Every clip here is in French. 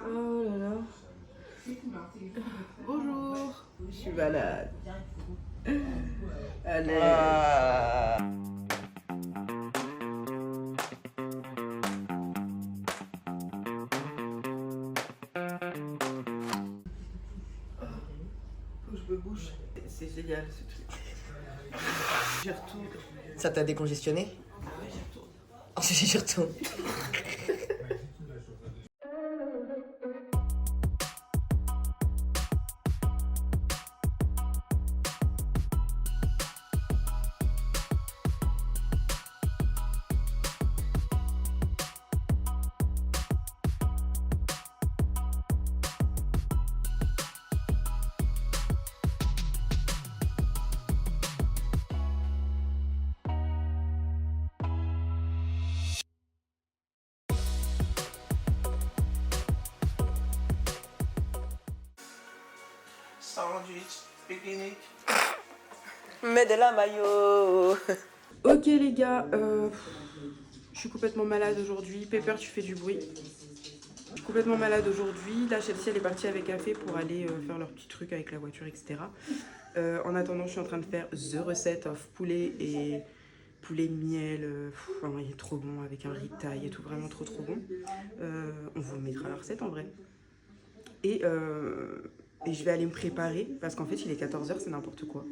Oh là là. Bonjour. Je suis malade. Allez. Faut que je me bouge. C'est génial ce truc. J'y retourne. Ça t'a décongestionné? Ouais, j'y retourne. Oh, j'y retourne. Sandwich, pique-nique. Mets de la maillot. Ok les gars, je suis complètement malade aujourd'hui. Pepper, tu fais du bruit. Je suis complètement malade aujourd'hui. Là, Chelsea, elle est partie avec Café pour aller faire leur petit truc avec la voiture, etc. En attendant, je suis en train de faire the recette of poulet et poulet miel. Il est trop bon avec un riz de taille et tout, vraiment trop bon. On vous mettra la recette en vrai. Et je vais aller me préparer parce qu'en fait, il est 14 h, c'est n'importe quoi.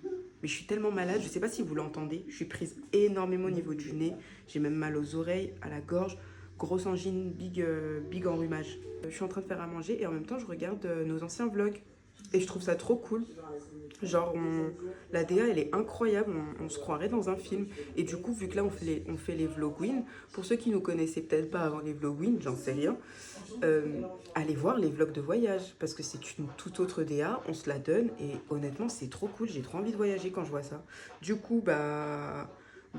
Mais je suis tellement malade, je sais pas si vous l'entendez, je suis prise énormément au niveau du nez, j'ai même mal aux oreilles, à la gorge, grosse angine, big enrhumage. Je suis en train de faire à manger et en même temps je regarde nos anciens vlogs et je trouve ça trop cool. Genre la DA elle est incroyable, on se croirait dans un film. Et du coup vu que là on fait les vlogwin, pour ceux qui nous connaissaient peut-être pas avant les vlogwin, j'en sais rien, allez voir les vlogs de voyage parce que c'est une toute autre DA, on se la donne et honnêtement c'est trop cool, j'ai trop envie de voyager quand je vois ça. Du coup bah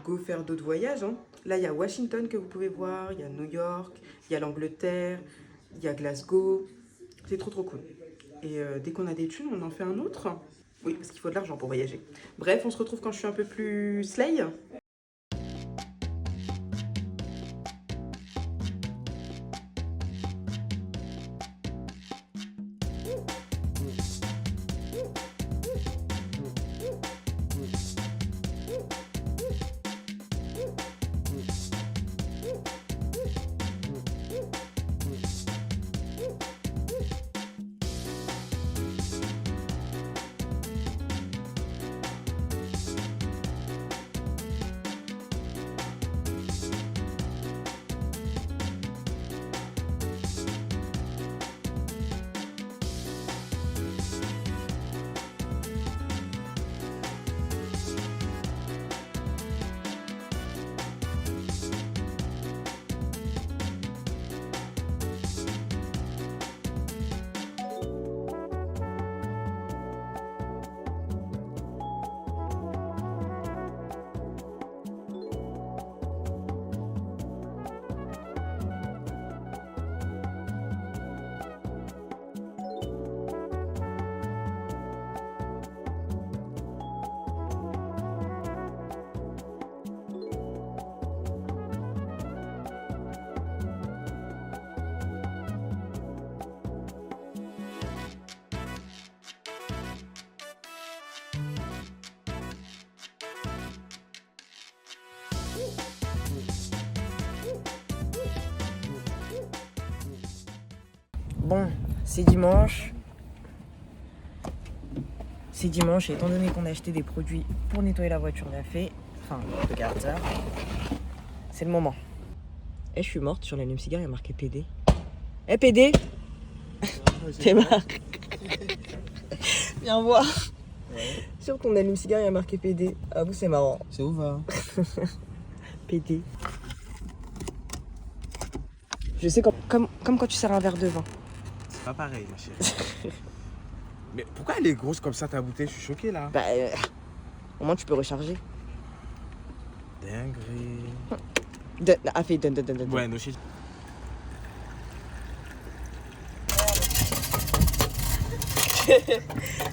go faire d'autres voyages hein. Là il y a Washington que vous pouvez voir, il y a New York, il y a l'Angleterre, il y a Glasgow, c'est trop cool. Et dès qu'on a des thunes on en fait un autre. Oui parce qu'il faut de l'argent pour voyager. Bref on se retrouve quand je suis un peu plus slay. Bon, c'est dimanche. C'est dimanche et étant donné qu'on a acheté des produits pour nettoyer la voiture d'Afé, enfin le carter, c'est le moment. Et je suis morte, sur l'allume-cigare il y a marqué PD. Eh PD. T'es marre. Viens voir. Ouais. Sur ton allume-cigare il y a marqué PD. Ah vous c'est marrant. C'est où va PD. Je sais comme quand tu sers un verre de vin. C'est pas pareil ma chérie. Mais pourquoi elle est grosse comme ça ta bouteille? Je suis choqué là. Bah au moins tu peux recharger. Dinguerie. Afé, donne. Ouais, nos shit.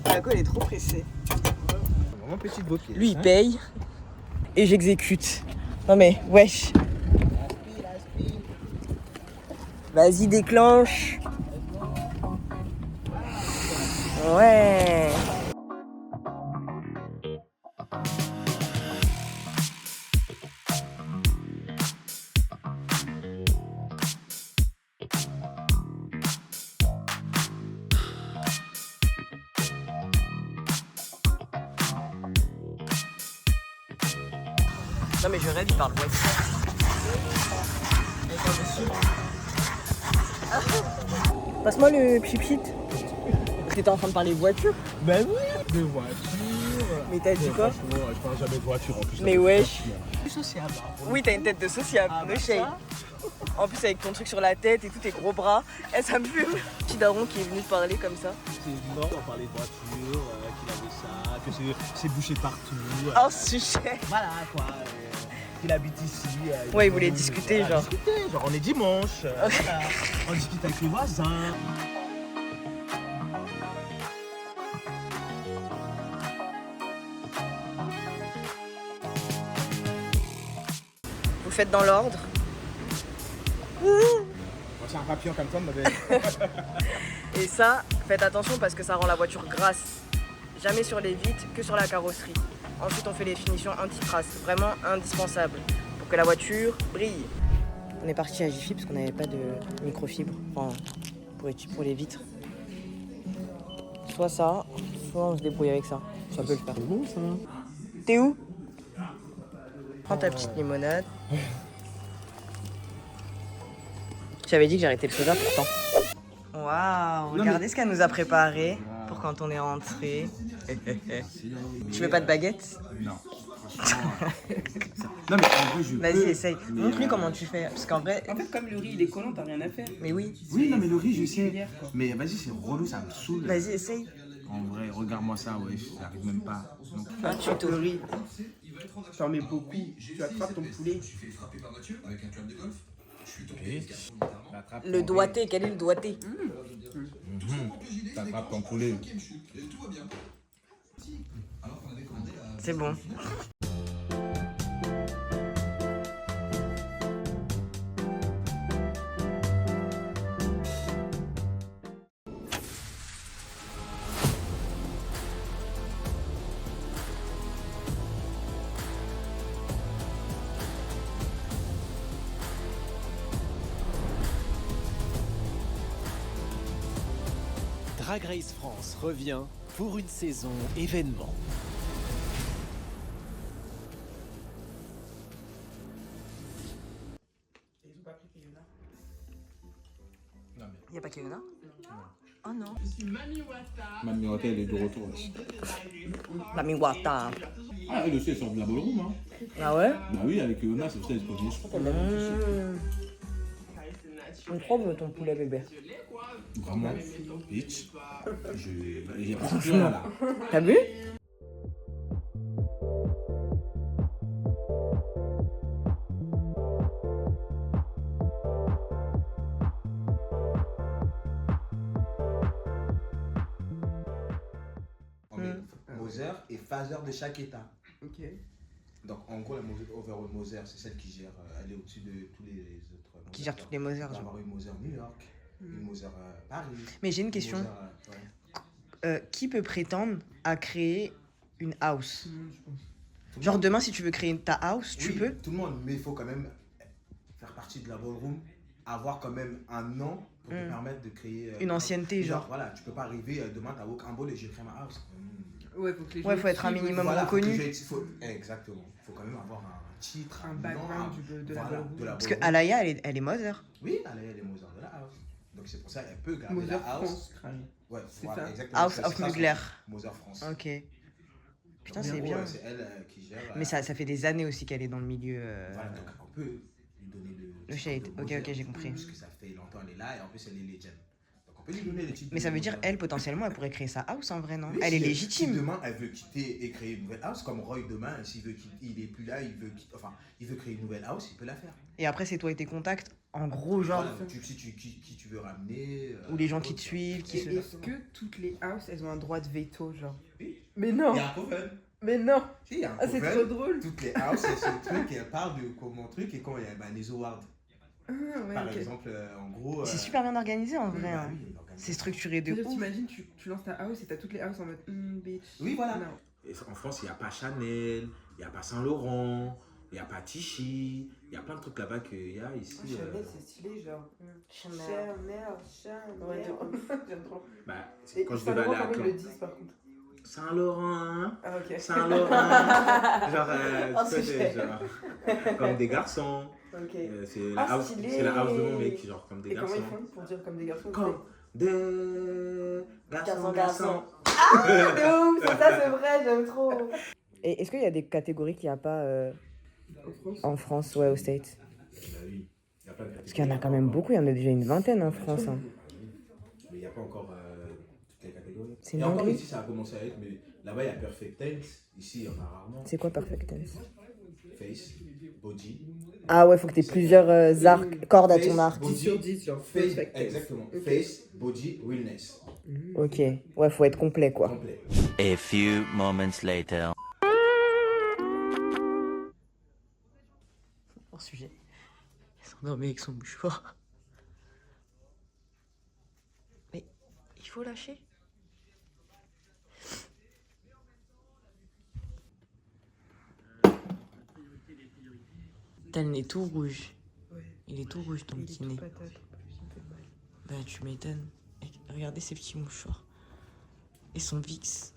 Marco elle est trop pressée. Vraiment petite beauté. Lui il paye et j'exécute. Non mais wesh. Vas-y, déclenche. Ouais. Non mais je rêve, il parle voiture. Passe-moi le pchit-pchit. T'étais en train de parler voiture? Ben oui, de voiture. Mais t'as dit quoi? Franchement, je parle jamais de voiture en plus. Mais wesh. C'est sociable. Oui, t'as une tête de sociable, Ah, no bah, shade. ça. En plus avec ton truc sur la tête et tous tes gros bras, ça me fume. Petit daron qui est venu te parler comme ça. C'est mort, on parlait de voiture, qu'il avait ça, que c'est bouché partout. Oh, sujet. Voilà quoi. Qu'il habite ici. Ouais, il voulait discuter, genre. Discuter, genre on est dimanche. Voilà. On discute avec les voisins. Vous faites dans l'ordre. C'est un papillon comme ça, ma belle. Et ça, faites attention parce que ça rend la voiture grasse. Jamais sur les vitres, que sur la carrosserie. Ensuite, on fait les finitions anti-traces, vraiment indispensable pour que la voiture brille. On est parti à Jiffy parce qu'on n'avait pas de microfibre, enfin, pour les vitres. Soit ça, soit on se débrouille avec ça. Ça peut le faire. C'est bon ça. T'es où? Prends ta petite limonade. J'avais dit que j'arrêtais le soda pourtant. Waouh, regardez ce qu'elle nous a préparé pour quand on est rentré. Tu veux pas de baguette? Non. Non mais en vrai je Vas-y, peux, essaye. mais, Montre-lui comment tu fais. Parce qu'en vrai, En fait, comme le riz il est collant, t'as rien à faire. mais oui. Oui non mais le riz je sais. cuillère, quoi. Mais vas-y c'est relou, ça me saoule. Vas-y, essaye. En vrai, regarde-moi ça, ouais, j'arrive même pas. Donc, Un tuto. Le riz, t'en mets beaucoup. Tu attrapes ton poulet. Le doigté, quel est le doigté? t'attrapes ton poulet. C'est bon. Drag Race France revient pour une saison événement. Il n'y a pas Kéona? Oh non. Mamie Hotel est de retour. La miwata. Ah, elle aussi, elle sort de la ballroom, hein. Ah ouais? Bah oui, avec Yona, c'est pour ça qu'elle se connaît. Je crois qu'elle On trouve ton poulet bébé. Vraiment, bitch. J'ai pas plus là. T'as vu? Moser et phaser de chaque état. Ok. Donc en gros, la overall Moser, c'est celle qui gère, elle est au-dessus de tous les autres. Qui gère toutes les Moser, Il va y genre. avoir une Moser New York, une Moser Paris. Mais j'ai une question. Moser, ouais. Qui peut prétendre à créer une house? Tout le Genre monde- demain, si tu veux créer ta house, tu oui, peux? Tout le monde, mais il faut quand même faire partie de la ballroom, avoir quand même un nom pour te permettre de créer. Une ancienneté, genre. Voilà, tu peux pas arriver demain, t'as un bol et j'ai créé ma house. Ouais, faut que les gens Ouais, faut être un suivent, minimum Voilà, reconnu. Exactement. Il faut quand même avoir un titre, Un nom, background de la voilà, ballroom. de la Parce que ballroom. Alaya, elle est Mother. Oui, elle est Moser de la house. Donc c'est pour ça qu'elle peut garder Moser la house. France, crâne. Ouais, C'est voilà, ça. exactement. House C'est of ça, Mugler. Moser France. Ok. Putain, Donc, c'est en gros, bien. C'est elle qui gère. Mais ça fait des années aussi qu'elle est dans le milieu. Voilà, donc on peut lui donner le shade. titre de Ok, Moser, ok, j'ai compris. Parce que ça fait longtemps qu'elle est là et en plus elle est legend. Donc on peut lui donner le titre. Mais de ça veut dire, Moser. elle, potentiellement, elle pourrait créer sa house en vrai, non? Oui, Elle est si légitime. Si demain elle veut quitter et créer une nouvelle house, comme Roy demain, s'il veut il est plus là, il veut créer une nouvelle house, il peut la faire. Et après, c'est toi et tes contacts. En gros, genre. Voilà, qui tu veux ramener. Ou les gens qui te suivent, qui Et se. est-ce que toutes les houses, elles ont un droit de veto, genre? Oui. Mais non! Il y a un problème. Mais non! Si, il y a un Ah, c'est problème. trop drôle! Toutes les houses, c'est ce truc et elle parle de comment truc et quand il y a les awards. Ah, ouais, Par ok. exemple, en gros. C'est super bien organisé en vrai. bah hein. oui, l'organisation. C'est structuré de C'est-à-dire, ouf. t'imagines, tu lances ta house et t'as toutes les houses en mode bitch. Oui, voilà. Non. Et en France, il n'y a pas Chanel, il n'y a pas Saint-Laurent, il n'y a pas Tichy. Il y a plein de trucs là-bas qu'il y a ici. c'est stylé, genre. Chanel. Ouais, de j'aime trop. Bah, Et quand je devais aller à ils Caen. le disent par contre. Saint-Laurent, Ah, ok. Saint-Laurent. Genre, Oh, tu sais, c'est genre, comme des garçons. Ok. C'est Ah, la house, stylé. c'est la house de mon mec, genre comme des Et comment garçons. ils font pour dire comme des garçons? Comme des garçons, garçons. De ouf, c'est ça, c'est vrai, j'aime trop. Et est-ce qu'il y a des catégories qu'il n'y a pas En France. en France, ouais, aux States? Bah oui, il y a pas de Parce qu'il y en a quand même beaucoup, il y en a déjà une vingtaine en France. hein. Mais il n'y a pas encore toutes les catégories. C'est Et une encore dinguerie. ici, ça a commencé à être, mais là-bas, il y a Perfect Tense. Ici, il y en a rarement. C'est quoi Perfect Tense? Face, body. Ah ouais, faut que tu aies plusieurs cordes à ton Face, arc. body, 10 sur 10, genre. Face, Perfect tense. exactement. Ok. Face, body, realness. Ok, ouais, faut être complet quoi. Complet. A few moments later. Hors sujet. Elle s'endormait avec son mouchoir. Mais il faut lâcher. T'as le nez tout rouge. Ouais. Il est tout rouge ton Il est petit tout nez. patate, en plus, il me fait mal. Bah tu m'étonnes. Et regardez ces petits mouchoirs. Et son Vicks.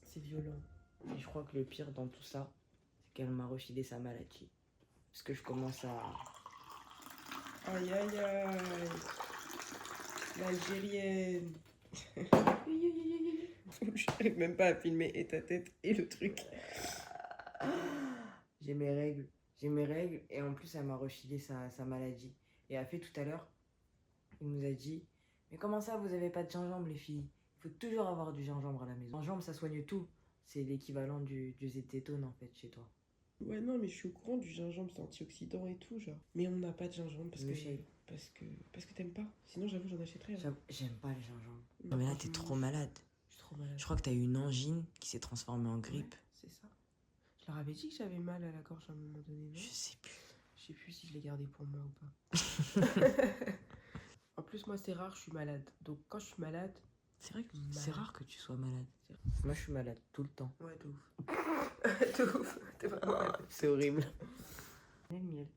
C'est violent. Et je crois que le pire dans tout ça, c'est qu'elle m'a refilé sa maladie. Parce que je commence à... Aïe aïe aïe. L'Algérienne. J'arrive même pas à filmer et ta tête et le truc. J'ai mes règles. J'ai mes règles et en plus elle m'a refilé sa maladie. Et elle a fait tout à l'heure, il nous a dit, mais comment ça vous avez pas de gingembre les filles? Il faut toujours avoir du gingembre à la maison. Le gingembre ça soigne tout. C'est l'équivalent du zététone en fait chez toi. Ouais, non, mais je suis au courant du gingembre, c'est antioxydant et tout, genre. Mais on n'a pas de gingembre parce Le que. shake. Parce que t'aimes pas. Sinon, j'avoue, j'en achèterais. hein. J'aime pas le gingembre. Non, Non mais là t'es franchement, trop malade. Je suis trop malade. Je crois que t'as eu une angine qui s'est transformée en grippe. C'est ça. Je leur avais dit que j'avais mal à la gorge à un moment donné, non? Je sais plus. Je sais plus si je l'ai gardé pour moi ou pas. En plus, moi, c'est rare, je suis malade. Donc, quand je suis malade. C'est vrai que c'est Malade. rare que tu sois malade. Moi je suis malade tout le temps. Ouais, de ouf. De ouf. T'es pas malade. C'est horrible. Le miel.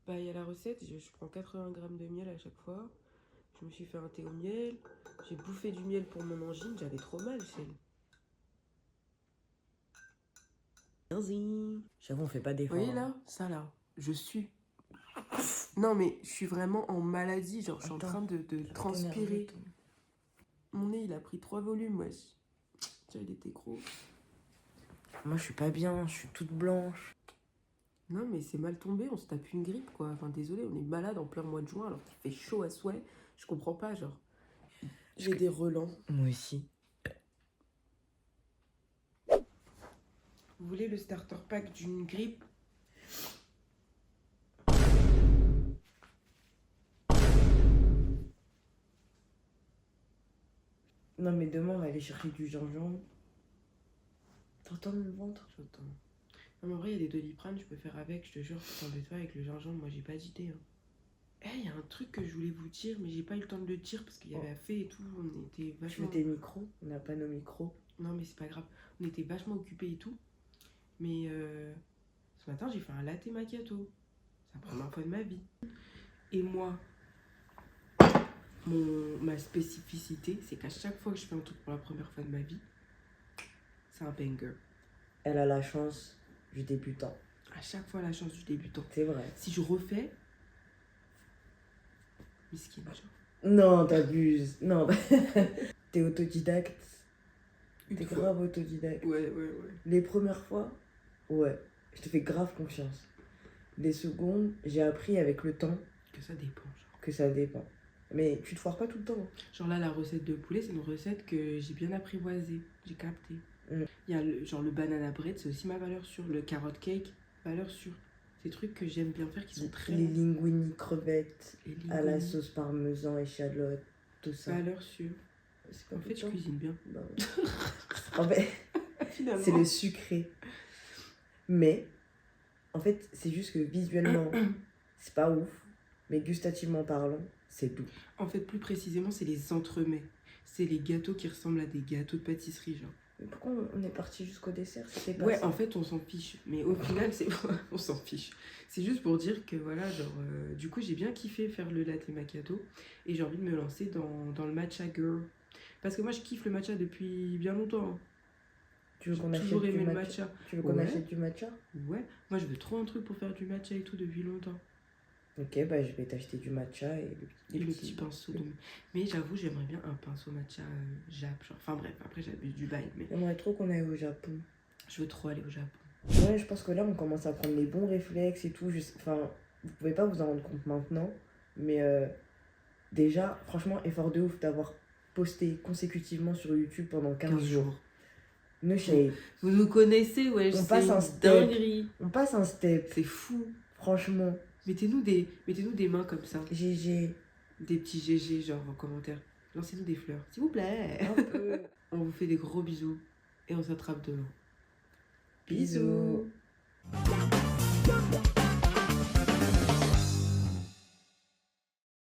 Bah, il y a la recette, je prends 80 grammes de miel à chaque fois. Je me suis fait un thé au miel. J'ai bouffé du miel pour mon angine, j'avais trop mal, Chérie. J'avoue on fait pas Vous d'efforts. voyez là? Ça là, je suis. Non, mais je suis vraiment en maladie, genre, je suis en Attends, train de transpirer. Mon nez, il a pris 3 volumes, wesh. Tiens, il était gros. Moi je suis pas bien, je suis toute blanche. Non, mais c'est mal tombé, on se tape une grippe, quoi. Enfin, désolé, on est malade en plein mois de juin alors qu'il fait chaud à souhait. Je comprends pas, genre. J'ai des relents. Moi aussi. Vous voulez le starter pack d'une grippe? Non mais demain on va aller chercher du gingembre. T'entends le ventre? J'entends. Non, mais en vrai, il y a des Doliprane, je peux faire avec, je te jure, t'embête pas avec le gingembre, moi j'ai pas d'idée. Hein. Eh, il y a un truc que je voulais vous dire, mais j'ai pas eu le temps de le dire parce qu'il y avait à fait et tout, on était Tu vachement. veux tes micros? On n'a pas nos micros. Non, mais c'est pas grave, on était vachement occupés et tout. Mais ce matin, j'ai fait un latte macchiato. C'est la première fois de ma vie. Et moi, ma spécificité, c'est qu'à chaque fois que je fais un truc pour la première fois de ma vie, c'est un banger. Elle a la chance du débutant. À chaque fois, la chance du débutant. C'est vrai. Si je refais, miskin, genre. Non, t'abuses. Non. T'es autodidacte. Une T'es fois. grave autodidacte. Ouais. Les premières fois, ouais, je te fais grave confiance. Les secondes, j'ai appris avec le temps Que ça dépend, genre. que ça dépend. Mais tu te foires pas tout le temps. hein. Genre là, la recette de poulet, c'est une recette que j'ai bien apprivoisée. J'ai capté. Mm. Il y a le banana bread, c'est aussi ma valeur sûre. Le carrot cake, valeur sûre. Ces trucs que j'aime bien faire qui sont très Les bons. linguini crevettes Les à la linguini, sauce parmesan, échalote, tout ça. valeur sûre. C'est pas En tout fait, le je temps. cuisine bien. Non. En fait, Finalement. c'est le sucré. Mais En fait, c'est juste que visuellement, c'est pas ouf, mais gustativement parlant, c'est doux. En fait, plus précisément, c'est les entremets. C'est les gâteaux qui ressemblent à des gâteaux de pâtisserie, genre. Mais pourquoi on est parti jusqu'au dessert? C'était pas Ouais, ça. en fait, on s'en fiche. Mais au final, c'est on s'en fiche. C'est juste pour dire que voilà, genre, du coup, j'ai bien kiffé faire le latte macchiato et j'ai envie de me lancer dans le matcha girl. Parce que moi, je kiffe le matcha depuis bien longtemps. Hein. Tu veux qu'on J'ai achète toujours du aimé le matcha? matcha. Tu veux qu'on Ouais. achète du matcha? Ouais, moi, je veux trop un truc pour faire du matcha et tout depuis longtemps. Ok, bah je vais t'acheter du matcha et Et le petit pinceau de... Mais j'avoue, j'aimerais bien un pinceau matcha Jap. Genre. Enfin bref, après, j'abuse du bail, mais J'aimerais trop qu'on aille au Japon. je veux trop aller au Japon. Ouais, je pense que là, on commence à prendre les bons réflexes et tout. Enfin, vous pouvez pas vous en rendre compte maintenant, mais déjà, franchement, effort de ouf d'avoir posté consécutivement sur YouTube pendant 15 jours. No shade. Vous nous connaissez, ouais, On c'est passe un une step. dinguerie. On passe un step, C'est fou. franchement. Mettez-nous des mains comme ça. GG. Des petits GG, genre en commentaire. Lancez-nous des fleurs, s'il vous plaît. Un peu. On vous fait des gros bisous et on s'attrape demain. Bisous.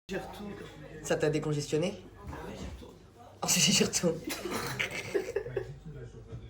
J'y retourne. Ça t'a décongestionné? Ah ouais, j'y retourne.